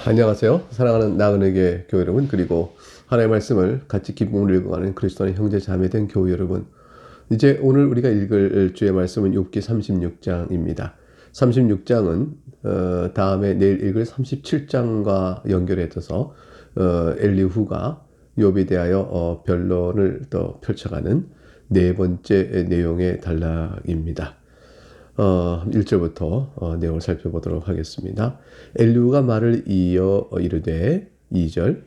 안녕하세요. 사랑하는 나은에게 교회 여러분, 그리고 하나님의 말씀을 같이 기쁨으로 읽어가는 그리스도의 형제 자매된 교회 여러분. 이제 오늘 우리가 읽을 주의 말씀은 욥기 36장입니다. 36장은 다음에 내일 읽을 37장과 연결해서 엘리후가 욥에 대하여 변론을 또 펼쳐가는 네 번째 내용의 단락입니다. 1절부터 내용을 살펴보도록 하겠습니다. 엘리후가 말을 이어 이르되 2절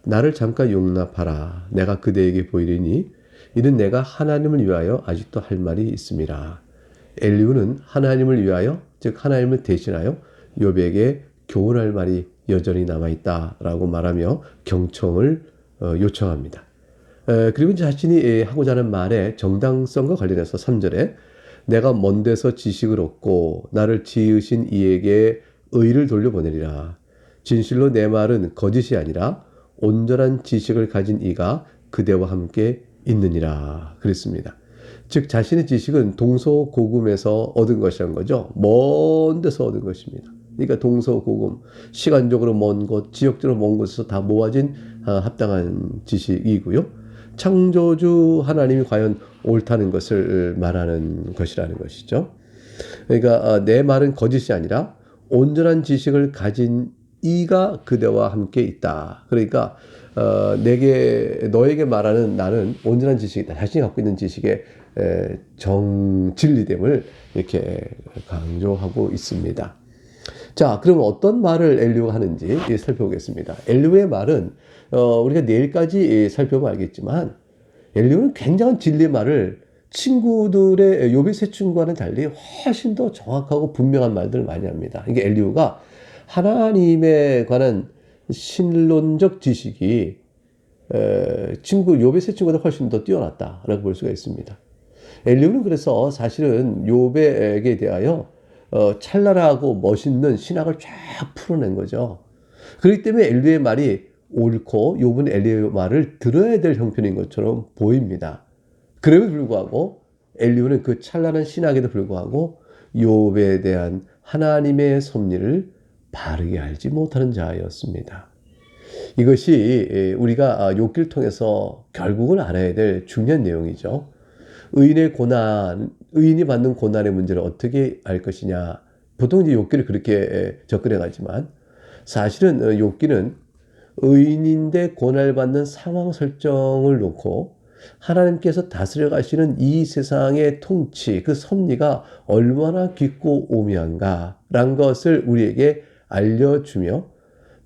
나를 잠깐 용납하라. 내가 그대에게 보이리니 이는 내가 하나님을 위하여 아직도 할 말이 있음이라. 엘리후는 하나님을 위하여, 즉 하나님을 대신하여 욥에게 교훈할 말이 여전히 남아있다라고 말하며 경청을 요청합니다. 그리고 자신이 하고자 하는 말의 정당성과 관련해서 3절에 내가 먼 데서 지식을 얻고 나를 지으신 이에게 의를 돌려보내리라. 진실로 내 말은 거짓이 아니라 온전한 지식을 가진 이가 그대와 함께 있느니라. 그랬습니다. 즉 자신의 지식은 동서고금에서 얻은 것이란 거죠. 먼 데서 얻은 것입니다. 그러니까 동서고금, 시간적으로 먼 곳, 지역적으로 먼 곳에서 다 모아진 합당한 지식이고요. 창조주 하나님이 과연 옳다는 것을 말하는 것이라는 것이죠. 그러니까 내 말은 거짓이 아니라 온전한 지식을 가진 이가 그대와 함께 있다. 그러니까 너에게 말하는 나는 온전한 지식이다. 자신이 갖고 있는 지식의 진리됨을 이렇게 강조하고 있습니다. 자, 그럼 어떤 말을 엘리후가 하는지 살펴보겠습니다. 엘리후의 말은 우리가 내일까지 살펴보면 알겠지만 엘리후는 굉장한 진리의 말을 친구들의 욥의 세 친구와는 달리 훨씬 더 정확하고 분명한 말들을 많이 합니다. 이게 엘리후가 하나님에 관한 신론적 지식이 욥의 세 친구보다 훨씬 더 뛰어났다라고 볼 수가 있습니다. 엘리후는 그래서 사실은 욥에게 대하여 찬란하고 멋있는 신학을 쫙 풀어낸 거죠. 그렇기 때문에 엘리후의 말이 옳고 욥은 엘리후의 말을 들어야 될 형편인 것처럼 보입니다. 그럼에도 불구하고 엘리후는 그 찬란한 신학에도 불구하고 욥에 대한 하나님의 섭리를 바르게 알지 못하는 자였습니다. 이것이 우리가 욥기를 통해서 결국은 알아야 될 중요한 내용이죠. 의인이 받는 고난의 문제를 어떻게 알 것이냐. 보통 이제 욥기를 그렇게 접근해 가지만 사실은 욥기는 의인인데 고난을 받는 상황 설정을 놓고 하나님께서 다스려 가시는 이 세상의 통치, 그 섭리가 얼마나 깊고 오묘한가라는 것을 우리에게 알려주며,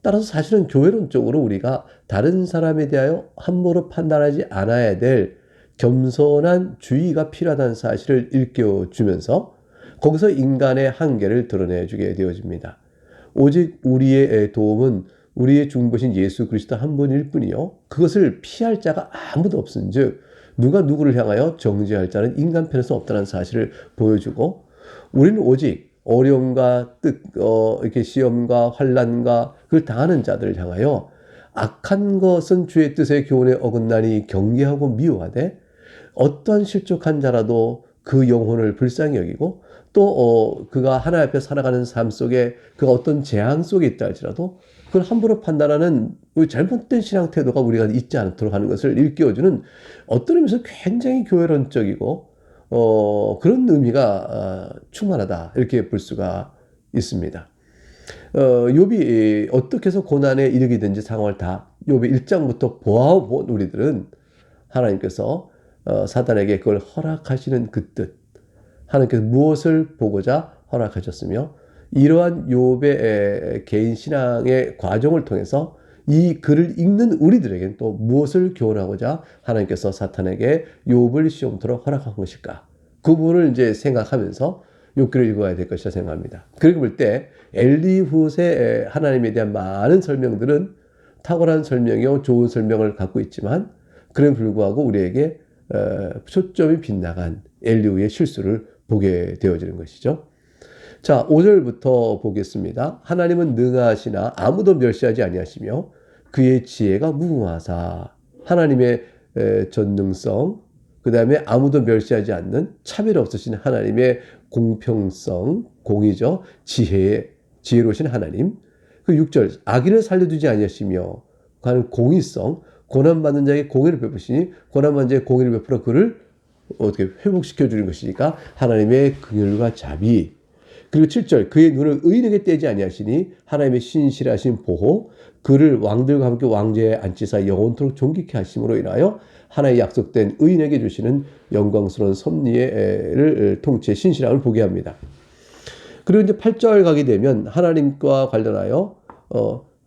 따라서 사실은 교회론적으로 우리가 다른 사람에 대하여 함부로 판단하지 않아야 될 겸손한 주의가 필요하다는 사실을 일깨워주면서 거기서 인간의 한계를 드러내주게 되어집니다. 오직 우리의 도움은 우리의 중보신 예수 그리스도 한 분일 뿐이요 그것을 피할 자가 아무도 없은즉 누가 누구를 향하여 정죄할 자는 인간 편에서 없다는 사실을 보여주고, 우리는 오직 어려움과 이렇게 시험과 환난과 그걸 당하는 자들을 향하여 악한 것은 주의 뜻의 교훈에 어긋나니 경계하고 미워하되 어떠한 실족한 자라도 그 영혼을 불쌍히 여기고 또 그가 하나님 앞에 살아가는 삶 속에 그가 어떤 재앙 속에 있다 할지라도 그걸 함부로 판단하는 잘못된 신앙 태도가 우리가 있지 않도록 하는 것을 일깨워주는 어떤 의미에서 굉장히 교회론적이고 그런 의미가 충만하다 이렇게 볼 수가 있습니다. 욥이 어떻게 해서 고난에 이르게 된지 상황을 다 욥의 1장부터 보아본 우리들은 하나님께서 사단에게 그걸 허락하시는 그 뜻, 하나님께서 무엇을 보고자 허락하셨으며 이러한 욥의 개인 신앙의 과정을 통해서 이 글을 읽는 우리들에게는 또 무엇을 교훈하고자 하나님께서 사탄에게 욥을 시험토록 허락한 것일까? 그 부분을 이제 생각하면서 욥기를 읽어야 될 것이라 생각합니다. 그렇게 볼 때 엘리후의 하나님에 대한 많은 설명들은 탁월한 설명이요 좋은 설명을 갖고 있지만 그럼에도 불구하고 우리에게 초점이 빗나간 엘리후의 실수를 보게 되어지는 것이죠. 자, 5절부터 보겠습니다. 하나님은 능하시나 아무도 멸시하지 아니하시며 그의 지혜가 무궁하사. 하나님의 전능성, 그 다음에 아무도 멸시하지 않는 차별 없으신 하나님의 공평성, 공의죠. 지혜로우신 하나님, 그 6절 악인을 살려두지 아니하시며 하는 공의성, 고난받는 자에게 공의를 베푸시니 고난받는 자에게 공의를 베풀어 그를 어떻게 회복시켜 주는 것이니까 하나님의 긍휼과 자비. 그리고 7절 그의 눈을 의인에게 떼지 아니하시니 하나님의 신실하신 보호, 그를 왕들과 함께 왕좌에 앉히사 영원토록 존귀케 하심으로 인하여 하나의 약속된 의인에게 주시는 영광스러운 섭리를 통치의 신실함을 보게 합니다. 그리고 이제 8절 가게 되면 하나님과 관련하여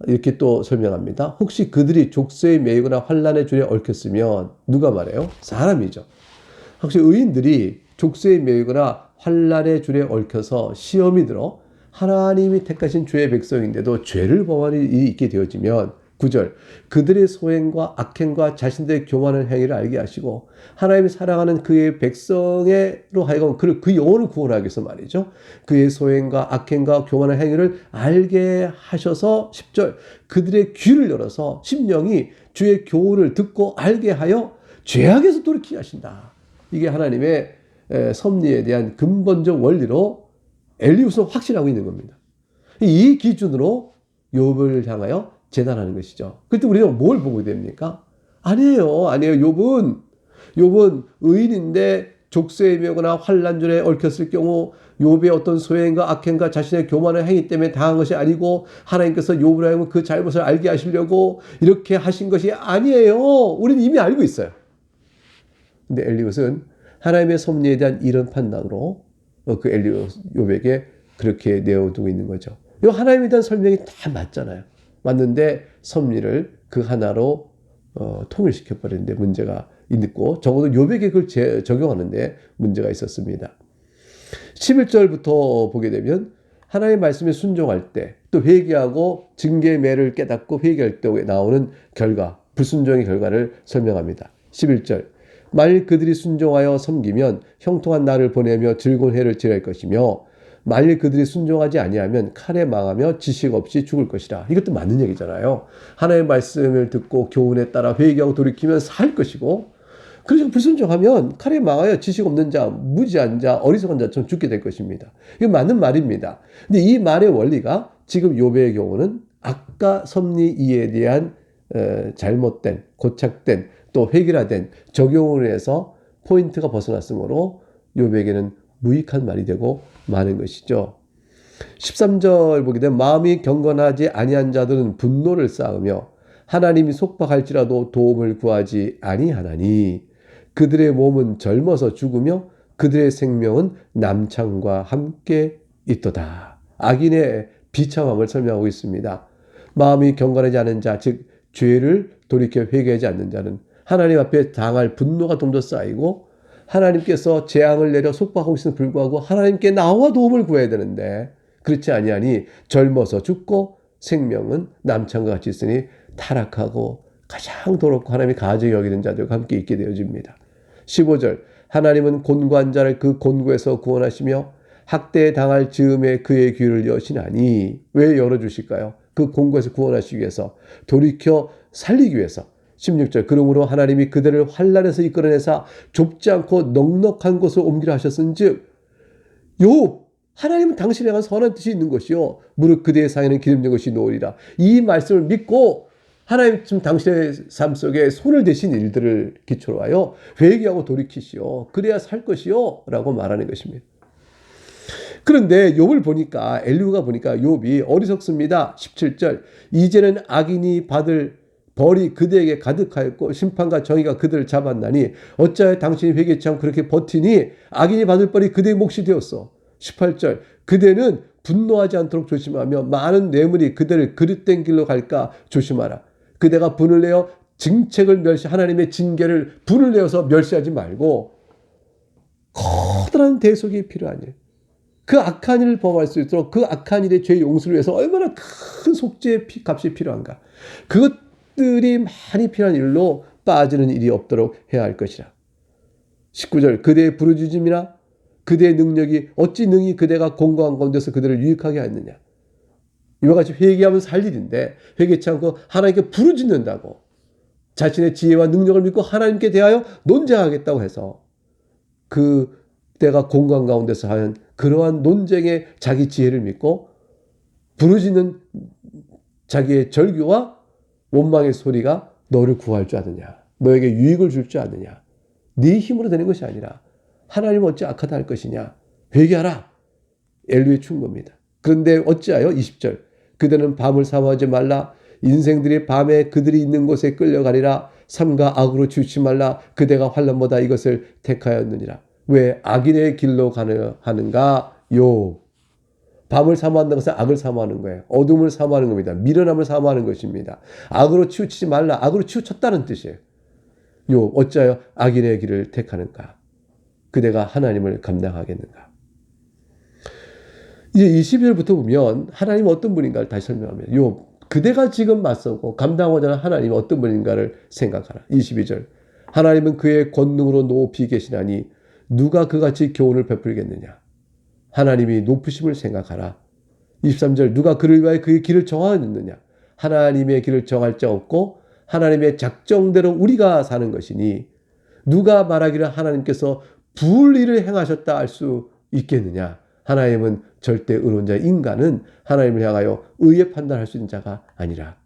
이렇게 또 설명합니다. 혹시 그들이 족쇄에 매이거나 환난의 줄에 얽혔으면 누가 말해요? 사람이죠. 혹시 의인들이 족쇄에 매이거나 환난의 줄에 얽혀서 시험이 들어 하나님이 택하신 주의 백성인데도 죄를 범할 일이 있게 되어지면 9절 그들의 소행과 악행과 자신들의 교만한 행위를 알게 하시고 하나님이 사랑하는 그의 백성으로 하여금 그 영혼을 구원하기 위해서 말이죠. 그의 소행과 악행과 교만한 행위를 알게 하셔서 10절 그들의 귀를 열어서 심령이 주의 교훈을 듣고 알게 하여 죄악에서 돌이키게 하신다. 이게 하나님의 섭리에 대한 근본적 원리로 엘리후스는 확신하고 있는 겁니다. 이 기준으로 욥을 향하여 재단하는 것이죠. 그때 우리는 뭘 보고 됩니까? 아니에요. 욥은 의인인데 족쇄에 매거나 환난줄에 얽혔을 경우 욥의 어떤 소행과 악행과 자신의 교만한 행위 때문에 당한 것이 아니고 하나님께서 욥을 하여금 그 잘못을 알게 하시려고 이렇게 하신 것이 아니에요. 우리는 이미 알고 있어요. 근데 엘리훗은 하나님의 섭리에 대한 이런 판단으로 그 욥에게 그렇게 내어두고 있는 거죠. 이 하나님에 대한 설명이 다 맞잖아요. 맞는데 섭리를 그 하나로 통일시켜 버리는데 문제가 있고 적어도 욥에게 그걸 적용하는데 문제가 있었습니다. 11절부터 보게 되면 하나님의 말씀에 순종할 때 또 회개하고 징계의 매를 깨닫고 회개할 때 나오는 결과, 불순종의 결과를 설명합니다. 11절 만일 그들이 순종하여 섬기면 형통한 날을 보내며 즐거운 해를 지낼 것이며 만일 그들이 순종하지 아니하면 칼에 망하며 지식 없이 죽을 것이라. 이것도 맞는 얘기잖아요. 하나님의 말씀을 듣고 교훈에 따라 회개하고 돌이키면 살 것이고 그래서 불순종하면 칼에 망하여 지식 없는 자, 무지한 자, 어리석은 자처럼 죽게 될 것입니다. 이거 맞는 말입니다. 근데 이 말의 원리가 지금 욥의 경우는 아까 섭리 이해에 대한 잘못된, 고착된, 또 획일화된 적용을 해서 포인트가 벗어났으므로 욥에게는 무익한 말이 되고 많은 것이죠. 13절 보게 되면 마음이 경건하지 아니한 자들은 분노를 쌓으며 하나님이 속박할지라도 도움을 구하지 아니하나니 그들의 몸은 젊어서 죽으며 그들의 생명은 남창과 함께 있도다. 악인의 비참함을 설명하고 있습니다. 마음이 경건하지 않은 자, 즉 죄를 돌이켜 회개하지 않는 자는 하나님 앞에 당할 분노가 좀 더 쌓이고 하나님께서 재앙을 내려 속박하고 있음에 불구하고 하나님께 나와 도움을 구해야 되는데 그렇지 아니하니 젊어서 죽고 생명은 남창과 같이 있으니 타락하고 가장 더럽고 하나님이 가증히 여기는 자들과 함께 있게 되어집니다. 15절 하나님은 곤고한 자를 그 곤고에서 구원하시며 학대에 당할 즈음에 그의 귀를 여시나니 왜 열어주실까요? 그 곤고에서 구원하시기 위해서 돌이켜 살리기 위해서 16절 그러므로 하나님이 그들을 환난에서 이끌어내사 좁지 않고 넉넉한 곳을 옮기려 하셨은즉 욥 하나님은 당신에 관한 선한 뜻이 있는 것이요 무릇 그대의 상에는 기름진 것이 놓으리라. 이 말씀을 믿고 하나님 지금 당신의 삶 속에 손을 대신 일들을 기초로 하여 회개하고 돌이키시오. 그래야 살 것이요 라고 말하는 것입니다. 그런데 욥을 보니까 엘리후가 보니까 욥이 어리석습니다. 17절 이제는 악인이 받을 벌이 그대에게 가득하였고 심판과 정의가 그들을 잡았나니 어찌하여 당신이 회개치 않고 그렇게 버티니 악인이 받을 벌이 그대의 몫이 되었어. 18절 그대는 분노하지 않도록 조심하며 많은 뇌물이 그대를 그릇된 길로 갈까 조심하라. 그대가 분을 내어 징책을 하나님의 징계를 분을 내어서 멸시하지 말고 커다란 대속이 필요하니 그 악한 일을 범할 수 있도록 그 악한 일의 죄 용서를 위해서 얼마나 큰 속죄의 값이 필요한가. 그것들이 많이 필요한 일로 빠지는 일이 없도록 해야 할 것이라. 19절 그대의 부르짖음이나 그대의 능력이 어찌 능히 그대가 공고한 가운데서 그들을 유익하게 하였느냐. 이와 같이 회개하면 살 일인데 회개치 않고 하나님께 부르짖는다고 자신의 지혜와 능력을 믿고 하나님께 대하여 논쟁하겠다고 해서 그때가 공고한 가운데서 하는 그러한 논쟁에 자기 지혜를 믿고 부르짖는 자기의 절규와 원망의 소리가 너를 구할 줄 아느냐? 너에게 유익을 줄 줄 아느냐? 네 힘으로 되는 것이 아니라 하나님은 어찌 악하다 할 것이냐? 회개하라. 엘리후의 충고입니다. 그런데 어찌하여 20절 그대는 밤을 사모하지 말라. 인생들이 밤에 그들이 있는 곳에 끌려가리라. 삼가 악으로 치우치 말라. 그대가 환난보다 이것을 택하였느니라. 왜 악인의 길로 하는가? 밤을 사모한다는 것은 악을 사모하는 거예요. 어둠을 사모하는 겁니다. 미련함을 사모하는 것입니다. 악으로 치우치지 말라. 악으로 치우쳤다는 뜻이에요. 어찌하여 악인의 길을 택하는가? 그대가 하나님을 감당하겠는가? 이제 22절부터 보면 하나님은 어떤 분인가를 다시 설명합니다. 그대가 지금 맞서고 감당하고자 하는 하나님은 어떤 분인가를 생각하라. 22절 하나님은 그의 권능으로 높이 계시나니 누가 그같이 교훈을 베풀겠느냐. 하나님이 높으심을 생각하라. 23절 누가 그를 위하여 그의 길을 정하였느냐. 하나님의 길을 정할 자 없고 하나님의 작정대로 우리가 사는 것이니 누가 말하기를 하나님께서 불의를 행하셨다 할 수 있겠느냐. 하나님은 절대 의로운 자 인간은 하나님을 향하여 의의 판단할 수 있는 자가 아니라.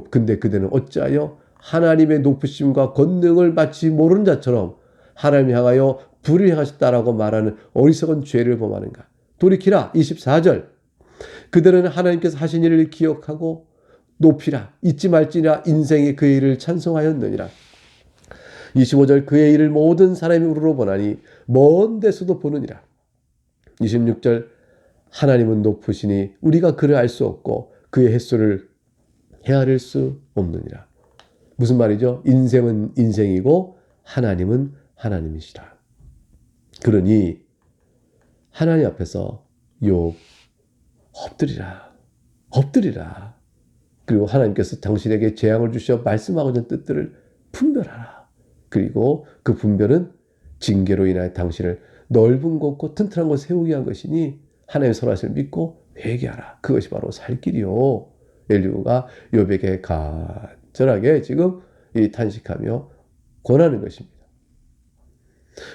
근데 그대는 어찌하여 하나님의 높으심과 권능을 마치 모르는 자처럼 하나님을 향하여 불의를 행하셨다라고 말하는 어리석은 죄를 범하는가. 돌이키라. 24절 그들은 하나님께서 하신 일을 기억하고 높이라. 잊지 말지니라. 인생이 그의 일을 찬송하였느니라. 25절 그의 일을 모든 사람이 우러러 보나니 먼 데서도 보느니라. 26절 하나님은 높으시니 우리가 그를 알 수 없고 그의 햇소를 헤아릴 수 없느니라. 무슨 말이죠? 인생은 인생이고 하나님은 하나님이시라. 그러니 하나님 앞에서 엎드리라. 그리고 하나님께서 당신에게 재앙을 주셔 말씀하고자 하는 뜻들을 분별하라. 그리고 그 분별은 징계로 인하여 당신을 넓은 곳고 튼튼한 곳에 세우게 한 것이니 하나님의 선하심을 믿고 회개하라. 그것이 바로 살 길이요. 엘리후가 욥에게 간절하게 지금 탄식하며 권하는 것입니다.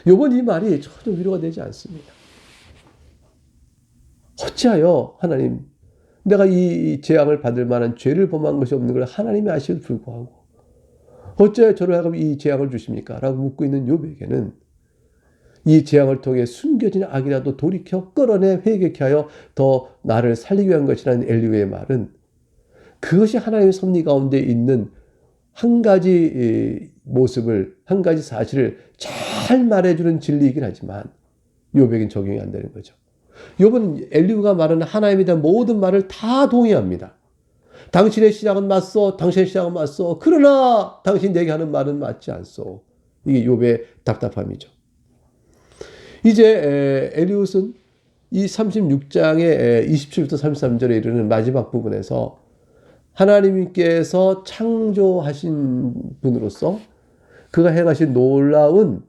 욥은 이 말이 전혀 위로가 되지 않습니다. 어찌하여 하나님 내가 이 재앙을 받을 만한 죄를 범한 것이 없는 걸 하나님이 아시에도 불구하고 어찌하여 저를 하여 이 재앙을 주십니까? 라고 묻고 있는 욥에게는 이 재앙을 통해 숨겨진 악이라도 돌이켜 끌어내 회개케 하여 더 나를 살리기 위한 것이라는 엘리후의 말은 그것이 하나님의 섭리 가운데 있는 한 가지 모습을, 한 가지 사실을 잘 말해주는 진리이긴 하지만 욥에겐 적용이 안 되는 거죠. 욥은 엘리후가 말하는 하나님에 대한 모든 말을 다 동의합니다. 당신의 신앙은 맞소. 당신의 신앙은 맞소. 그러나 당신 내게 하는 말은 맞지 않소. 이게 욥의 답답함이죠. 이제 엘리훗은 이 36장의 27부터 33절에 이르는 마지막 부분에서 하나님께서 창조하신 분으로서 그가 행하신 놀라운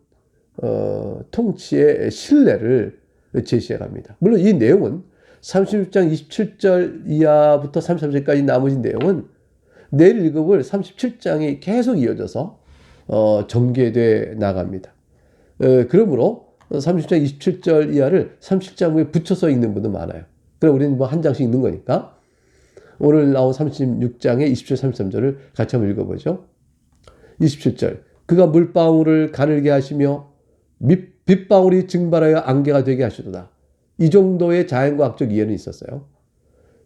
통치의 신뢰를 제시해 갑니다. 물론 이 내용은 36장 27절 이하부터 33절까지 나머지 내용은 내일 읽어볼 37장이 계속 이어져서 전개돼 나갑니다. 그러므로 30장 27절 이하를 37장 후에 붙여서 읽는 분도 많아요. 그럼 우리는 뭐 한 장씩 읽는 거니까 오늘 나온 36장의 27절 33절을 같이 한번 읽어보죠. 27절 그가 물방울을 가늘게 하시며 빗방울이 증발하여 안개가 되게 하시도다. 이 정도의 자연과학적 이해는 있었어요.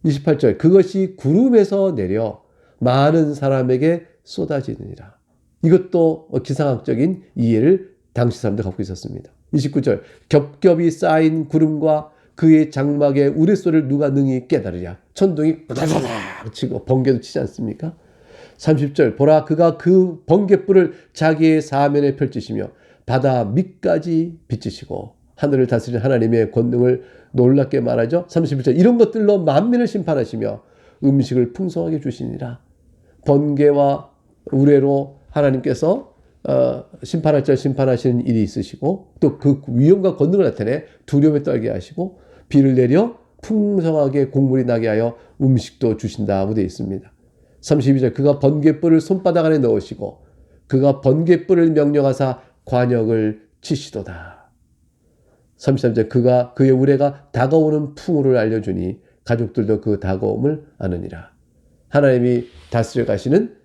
28절 그것이 구름에서 내려 많은 사람에게 쏟아지느니라. 이것도 기상학적인 이해를 당시 사람들 갖고 있었습니다. 29절 겹겹이 쌓인 구름과 그의 장막의 우레소리를 누가 능히 깨달으랴. 천둥이 뿌다다닥 치고 번개도 치지 않습니까? 30절 보라 그가 그 번개불을 자기의 사면에 펼치시며 바다 밑까지 비치시고 하늘을 다스리는 하나님의 권능을 놀랍게 말하죠. 31절 이런 것들로 만민을 심판하시며 음식을 풍성하게 주시니라. 번개와 우레로 하나님께서 심판할 자 심판하시는 일이 있으시고 또 그 위엄과 권능을 나타내 두려움에 떨게 하시고 비를 내려 풍성하게 곡물이 나게 하여 음식도 주신다고 되어 있습니다. 32절 그가 번갯불을 손바닥 안에 넣으시고 그가 번갯불을 명령하사 관역을 치시도다. 33절 그가 그의 우레가 다가오는 풍우를 알려주니 가족들도 그 다가옴을 아느니라. 하나님이 다스려 가시는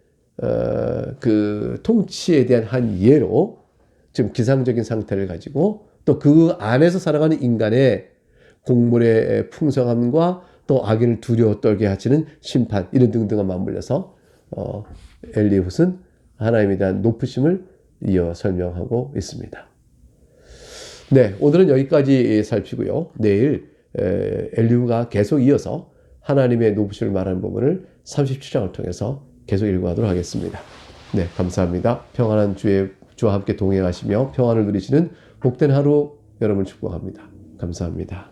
그 통치에 대한 한 예로 지금 기상적인 상태를 가지고 또 그 안에서 살아가는 인간의 곡물의 풍성함과 또 악인을 두려워 떨게 하시는 심판 이런 등등과 맞물려서 엘리훗은 하나님에 대한 높으심을 이어 설명하고 있습니다. 네, 오늘은 여기까지 살피고요. 내일 엘리후가 계속 이어서 하나님의 높으심을 말하는 부분을 37장을 통해서 계속 읽어가도록 하겠습니다. 네, 감사합니다. 평안한 주와 함께 동행하시며 평안을 누리시는 복된 하루 여러분을 축복합니다. 감사합니다.